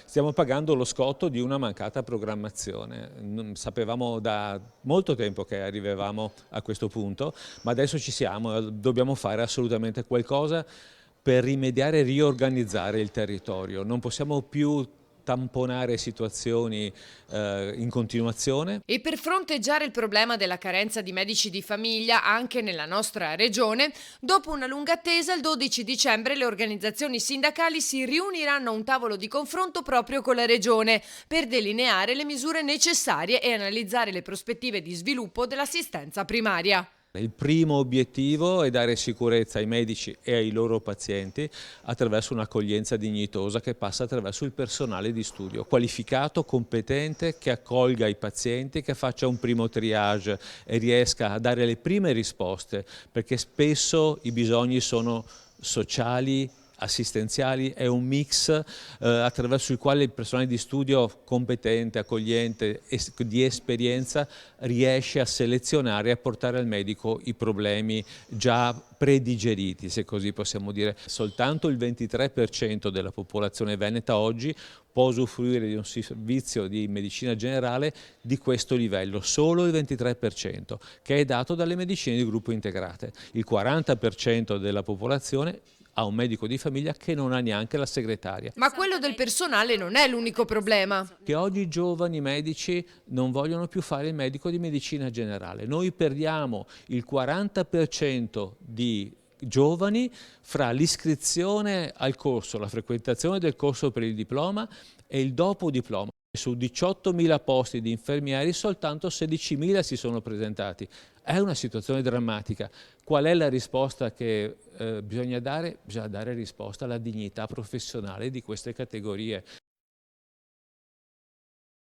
Stiamo pagando lo scotto di una mancata programmazione. Sapevamo da molto tempo che arrivavamo a questo punto, ma adesso ci siamo e dobbiamo fare assolutamente qualcosa per rimediare e riorganizzare il territorio. Non possiamo più tamponare situazioni in continuazione. E per fronteggiare il problema della carenza di medici di famiglia anche nella nostra regione, dopo una lunga attesa, il 12 dicembre le organizzazioni sindacali si riuniranno a un tavolo di confronto proprio con la regione per delineare le misure necessarie e analizzare le prospettive di sviluppo dell'assistenza primaria. Il primo obiettivo è dare sicurezza ai medici e ai loro pazienti attraverso un'accoglienza dignitosa che passa attraverso il personale di studio, qualificato, competente, che accolga i pazienti, che faccia un primo triage e riesca a dare le prime risposte, perché spesso i bisogni sono sociali, assistenziali, è un mix attraverso il quale il personale di studio competente, accogliente, di esperienza riesce a selezionare e a portare al medico i problemi già predigeriti, se così possiamo dire. Soltanto il 23% della popolazione veneta oggi può usufruire di un servizio di medicina generale di questo livello, solo il 23%, che è dato dalle medicine di gruppo integrate. Il 40% della popolazione ha un medico di famiglia che non ha neanche la segretaria. Ma quello del personale non è l'unico problema. Che oggi i giovani medici non vogliono più fare il medico di medicina generale. Noi perdiamo il 40% di giovani fra l'iscrizione al corso, la frequentazione del corso per il diploma e il dopo diploma. Su 18.000 posti di infermieri soltanto 16.000 si sono presentati. È una situazione drammatica. Qual è la risposta che bisogna dare? Bisogna dare risposta alla dignità professionale di queste categorie.